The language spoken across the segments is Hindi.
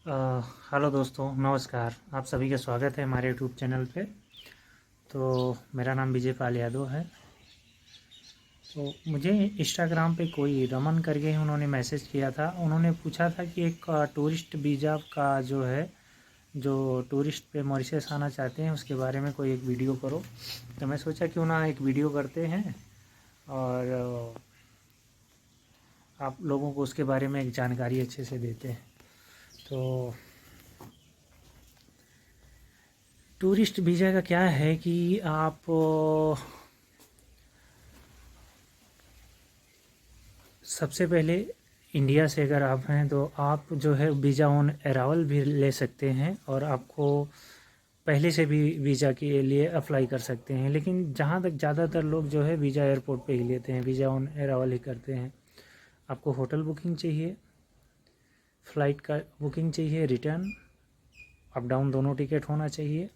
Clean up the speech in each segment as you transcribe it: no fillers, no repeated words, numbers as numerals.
हेलो दोस्तों, नमस्कार। आप सभी का स्वागत है हमारे यूट्यूब चैनल पे। तो मेरा नाम विजय पाल यादव है। तो मुझे इंस्टाग्राम पे कोई रमन करके उन्होंने मैसेज किया था। उन्होंने पूछा था कि एक टूरिस्ट वीज़ा का जो है, जो टूरिस्ट पे मॉरिशस आना चाहते हैं उसके बारे में कोई एक वीडियो करो। तो मैं सोचा क्यों ना एक वीडियो करते हैं और आप लोगों को उसके बारे में एक जानकारी अच्छे से देते हैं। तो टूरिस्ट वीज़ा का क्या है कि आप सबसे पहले इंडिया से अगर आप हैं तो आप जो है वीज़ा ऑन अराइवल भी ले सकते हैं और आपको पहले से भी वीज़ा के लिए अप्लाई कर सकते हैं। लेकिन जहाँ तक ज़्यादातर लोग जो है वीज़ा एयरपोर्ट पे ही लेते हैं, वीज़ा ऑन अराइवल ही करते हैं। आपको होटल बुकिंग चाहिए, फ़्लाइट का बुकिंग चाहिए, रिटर्न अप डाउन दोनों टिकट होना चाहिए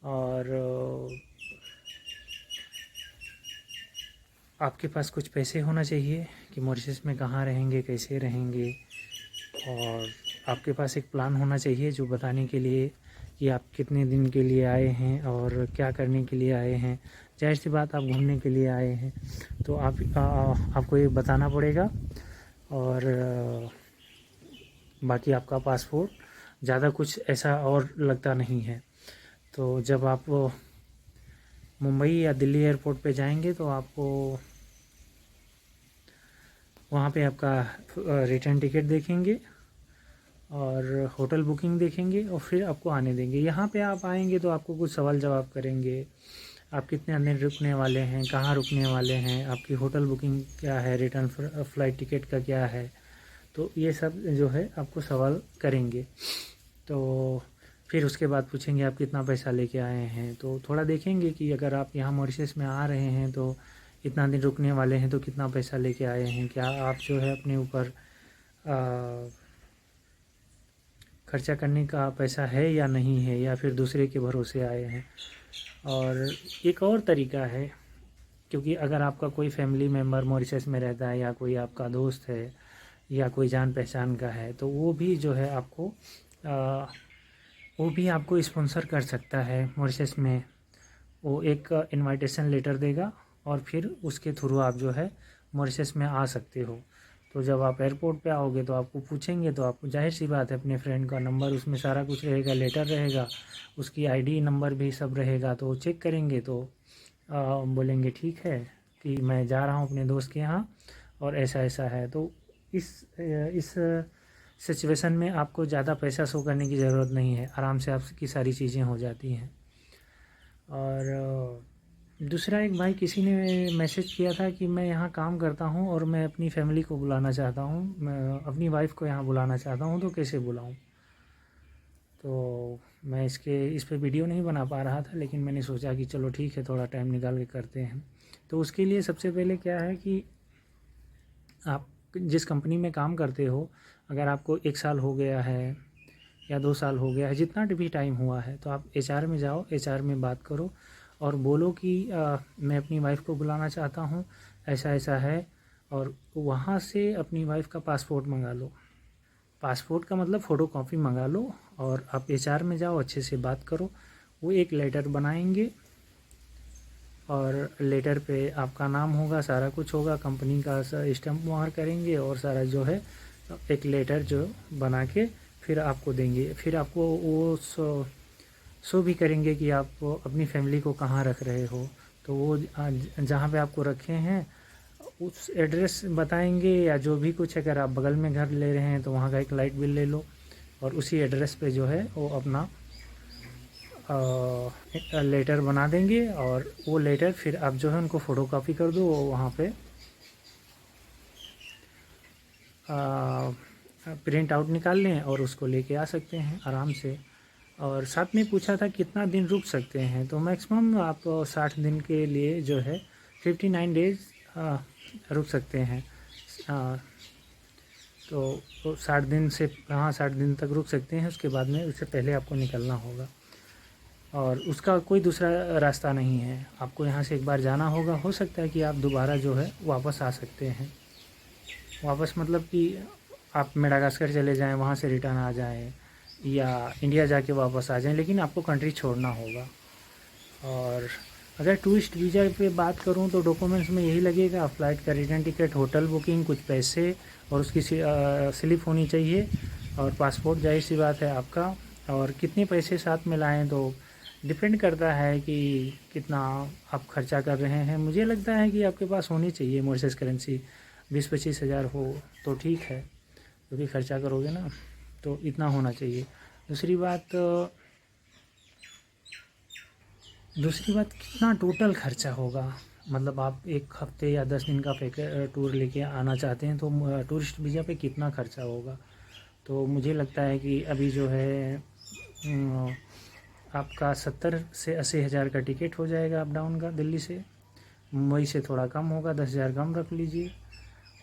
और आपके पास कुछ पैसे होना चाहिए कि मॉरिशस में कहाँ रहेंगे, कैसे रहेंगे। और आपके पास एक प्लान होना चाहिए जो बताने के लिए कि आप कितने दिन के लिए आए हैं और क्या करने के लिए आए हैं। जाहिर सी बात, आप घूमने के लिए आए हैं तो आपको ये बताना पड़ेगा। और बाकी आपका पासपोर्ट, ज़्यादा कुछ ऐसा और लगता नहीं है। तो जब आप मुंबई या दिल्ली एयरपोर्ट पे जाएंगे तो आपको वहाँ पे आपका रिटर्न टिकट देखेंगे और होटल बुकिंग देखेंगे और फिर आपको आने देंगे। यहाँ पे आप आएंगे तो आपको कुछ सवाल जवाब करेंगे। आप कितने दिन रुकने वाले हैं, कहाँ रुकने वाले हैं, आपकी होटल बुकिंग क्या है, रिटर्न फ़्लाइट टिकट का क्या है। तो ये सब जो है आपको सवाल करेंगे। तो फिर उसके बाद पूछेंगे आप कितना पैसा लेके आए हैं। तो थोड़ा देखेंगे कि अगर आप यहाँ मॉरिशस में आ रहे हैं तो इतना दिन रुकने वाले हैं तो कितना पैसा लेके आए हैं, क्या आप जो है अपने ऊपर खर्चा करने का पैसा है या नहीं है, या फिर दूसरे के भरोसे आए हैं। और एक और तरीका है, क्योंकि अगर आपका कोई फैमिली मेम्बर मॉरिशस में रहता है या कोई आपका दोस्त है या कोई जान पहचान का है तो वो भी जो है वो भी आपको स्पॉन्सर कर सकता है मॉरिशस में। वो एक इनविटेशन लेटर देगा और फिर उसके थ्रू आप जो है मॉरिशस में आ सकते हो। तो जब आप एयरपोर्ट पे आओगे तो आपको पूछेंगे तो आपको जाहिर सी बात है अपने फ्रेंड का नंबर, उसमें सारा कुछ रहेगा, लेटर रहेगा, उसकी आईडी नंबर भी सब रहेगा। तो चेक करेंगे तो बोलेंगे ठीक है कि मैं जा रहा हूँ अपने दोस्त के यहाँ और ऐसा ऐसा है। तो इस सिचुएशन में आपको ज़्यादा पैसा शो करने की ज़रूरत नहीं है, आराम से आपकी सारी चीज़ें हो जाती हैं। और दूसरा, एक भाई किसी ने मैसेज किया था कि मैं यहाँ काम करता हूँ और मैं अपनी फैमिली को बुलाना चाहता हूँ, मैं अपनी वाइफ को यहाँ बुलाना चाहता हूँ, तो कैसे बुलाऊँ। तो मैं इस पे वीडियो नहीं बना पा रहा था, लेकिन मैंने सोचा कि चलो ठीक है, थोड़ा टाइम निकाल के करते हैं। तो उसके लिए सबसे पहले क्या है कि आप जिस कंपनी में काम करते हो, अगर आपको 1 साल हो गया है या 2 साल हो गया है, जितना भी टाइम हुआ है, तो आप एचआर में जाओ, एचआर में बात करो और बोलो कि मैं अपनी वाइफ को बुलाना चाहता हूँ, ऐसा ऐसा है। और वहाँ से अपनी वाइफ का पासपोर्ट मंगा लो। पासपोर्ट का मतलब फ़ोटो कॉपी मंगा लो और आप एचआर में जाओ, अच्छे से बात करो। वो एक लेटर बनाएंगे और लेटर पे आपका नाम होगा, सारा कुछ होगा, कंपनी का स्टैम्प वहाँ करेंगे और सारा जो है एक लेटर जो बना के फिर आपको देंगे। फिर आपको वो शो भी करेंगे कि आप अपनी फैमिली को कहाँ रख रहे हो। तो वो जहाँ पे आपको रखे हैं उस एड्रेस बताएंगे, या जो भी कुछ, अगर आप बगल में घर ले रहे हैं तो वहाँ का एक लाइट बिल ले लो और उसी एड्रेस पे जो है वो अपना लेटर बना देंगे। और वो लेटर फिर आप जो है उनको फ़ोटोकॉपी कर दो, वो वहाँ पे प्रिंट आउट निकाल लें और उसको लेके आ सकते हैं आराम से। और साथ में पूछा था कितना दिन रुक सकते हैं, तो मैक्सिमम आप 60 दिन के लिए जो है 59 डेज़ रुक सकते हैं। तो 60 दिन से, हाँ, 60 दिन तक रुक सकते हैं। उसके बाद में, उससे पहले आपको निकलना होगा और उसका कोई दूसरा रास्ता नहीं है। आपको यहाँ से एक बार जाना होगा, हो सकता है कि आप दोबारा जो है वापस आ सकते हैं। वापस मतलब कि आप मेडागास्कर चले जाएं, वहाँ से रिटर्न आ जाएं, या इंडिया जाके वापस आ जाएं, लेकिन आपको कंट्री छोड़ना होगा। और अगर टूरिस्ट वीज़ा पे बात करूं तो डॉक्यूमेंट्स में यही लगेगा, फ़्लाइट का रिटर्न टिकट, होटल बुकिंग, कुछ पैसे और उसकी स्लिप होनी चाहिए, और पासपोर्ट जाहिर सी बात है आपका। और कितने पैसे साथ में लाएं तो डिपेंड करता है कि कितना आप खर्चा कर रहे हैं। मुझे लगता है कि आपके पास होनी चाहिए मॉरिशस करेंसी 20-25 हज़ार हो तो ठीक है, क्योंकि खर्चा करोगे ना तो इतना होना चाहिए। दूसरी बात कितना टोटल खर्चा होगा, मतलब आप 1 हफ्ते या 10 दिन का टूर लेके आना चाहते हैं तो टूरिस्ट वीज़ा पे कितना खर्चा होगा। तो मुझे लगता है कि अभी जो है आपका 70 से 80 हज़ार का टिकट हो जाएगा अप डाउन का दिल्ली से। मुंबई से थोड़ा कम होगा, 10 हज़ार कम रख लीजिए।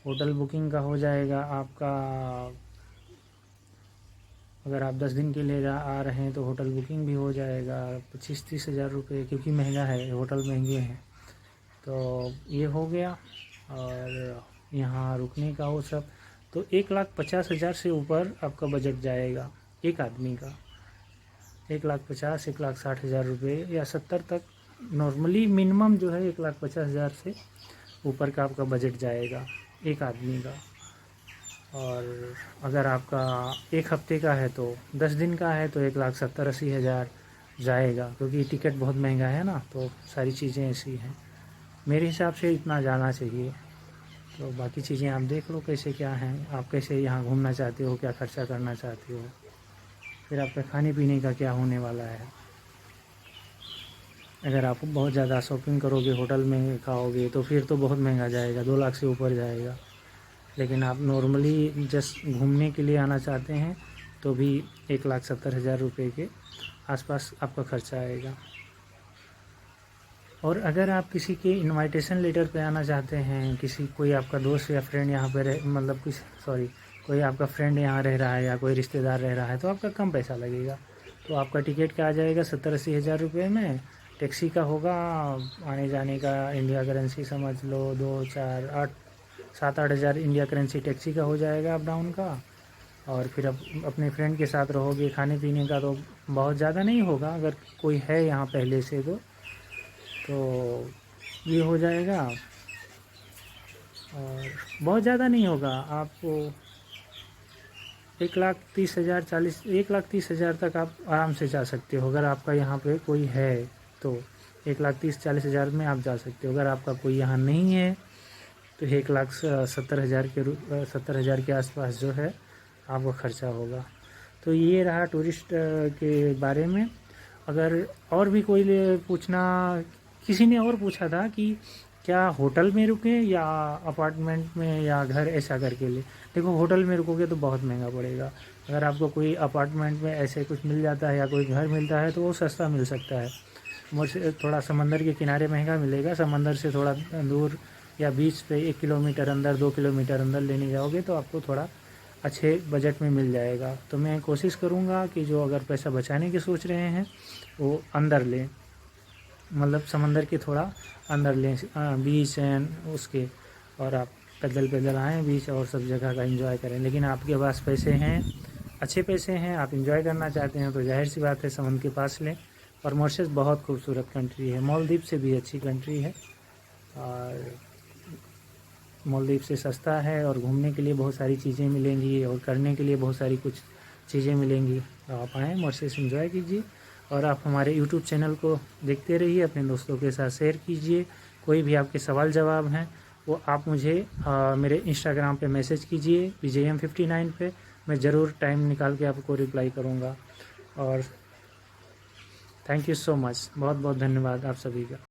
होटल बुकिंग का हो जाएगा आपका, अगर आप 10 दिन के लिए आ रहे हैं तो होटल बुकिंग भी हो जाएगा 25-30 हज़ार रुपये, क्योंकि महंगा है, होटल महंगे हैं। तो ये हो गया, और यहाँ रुकने का वो सब, तो 1,50,000 से ऊपर आपका बजट जाएगा एक आदमी का। 1,50,000, 1,60,000 रुपये या 70 तक नॉर्मली मिनिमम जो है 1,50,000 से ऊपर का आपका बजट जाएगा एक आदमी का। और अगर आपका 1 हफ्ते का है तो 10 दिन का है तो 1,70,000-80,000 जाएगा, क्योंकि टिकट बहुत महंगा है ना, तो सारी चीज़ें ऐसी हैं। मेरे हिसाब से इतना जाना चाहिए। तो बाकी चीज़ें आप देख लो कैसे क्या हैं, आप कैसे यहाँ घूमना चाहते हो, क्या खर्चा करना चाहते हो, फिर आपका खाने पीने का क्या होने वाला है। अगर आप बहुत ज़्यादा शॉपिंग करोगे, होटल में खाओगे, तो फिर तो बहुत महंगा जाएगा, 2 लाख से ऊपर जाएगा। लेकिन आप नॉर्मली जस्ट घूमने के लिए आना चाहते हैं तो भी 1,70,000 रुपये के आसपास आपका खर्चा आएगा। और अगर आप किसी के इनविटेशन लेटर पे आना चाहते हैं, कोई आपका दोस्त या फ्रेंड यहाँ पे मतलब कोई आपका फ्रेंड यहाँ रह रहा है या कोई रिश्तेदार रह रहा है, तो आपका कम पैसा लगेगा। तो आपका टिकट का आ जाएगा 70-80 हज़ार रुपये में। टैक्सी का होगा आने जाने का, इंडिया करेंसी समझ लो 7-8 हज़ार इंडिया करेंसी टैक्सी का हो जाएगा अप डाउन का। और फिर अपने फ्रेंड के साथ रहोगे, खाने पीने का तो बहुत ज़्यादा नहीं होगा, अगर कोई है यहाँ पहले से तो ये हो जाएगा। और बहुत ज़्यादा नहीं होगा, आपको 1,30,000 तक आप आराम से जा सकते हो। अगर आपका यहाँ पे कोई है तो 1,30,000-40 हज़ार में आप जा सकते हो। अगर आपका कोई यहाँ नहीं है तो 1,70,000 के आसपास जो है आपका ख़र्चा होगा। तो ये रहा टूरिस्ट के बारे में। अगर और भी कोई किसी ने और पूछा था कि क्या होटल में रुकें या अपार्टमेंट में या घर ऐसा करके ले। देखो, होटल में रुकोगे तो बहुत महंगा पड़ेगा। अगर आपको कोई अपार्टमेंट में ऐसे कुछ मिल जाता है या कोई घर मिलता है तो वो सस्ता मिल सकता है। मुझसे थोड़ा समंदर के किनारे महंगा मिलेगा, समंदर से थोड़ा दूर या बीच पे 1 किलोमीटर अंदर 2 किलोमीटर अंदर लेने जाओगे तो आपको थोड़ा अच्छे बजट में मिल जाएगा। तो मैं कोशिश करूँगा कि जो अगर पैसा बचाने की सोच रहे हैं वो अंदर लें, मतलब समंदर के थोड़ा अंदर लें, बीच एंड उसके, और आप पैदल आएँ बीच और सब जगह का एंजॉय करें। लेकिन आपके पास पैसे हैं, अच्छे पैसे हैं, आप एंजॉय करना चाहते हैं तो जाहिर सी बात है समुद्र के पास लें। और मॉरिशस बहुत खूबसूरत कंट्री है, मालदीव से भी अच्छी कंट्री है, और मालदीव से सस्ता है, और घूमने के लिए बहुत सारी चीज़ें मिलेंगी और करने के लिए बहुत सारी कुछ चीज़ें मिलेंगी। तो आप आएँ, मॉरिशस एंजॉय कीजिए। और आप हमारे यूट्यूब चैनल को देखते रहिए, अपने दोस्तों के साथ शेयर कीजिए। कोई भी आपके सवाल जवाब हैं वो आप मुझे मेरे इंस्टाग्राम पे मैसेज कीजिए PJM59 पे, मैं ज़रूर टाइम निकाल के आपको रिप्लाई करूँगा। और थैंक यू सो मच, बहुत बहुत धन्यवाद आप सभी का।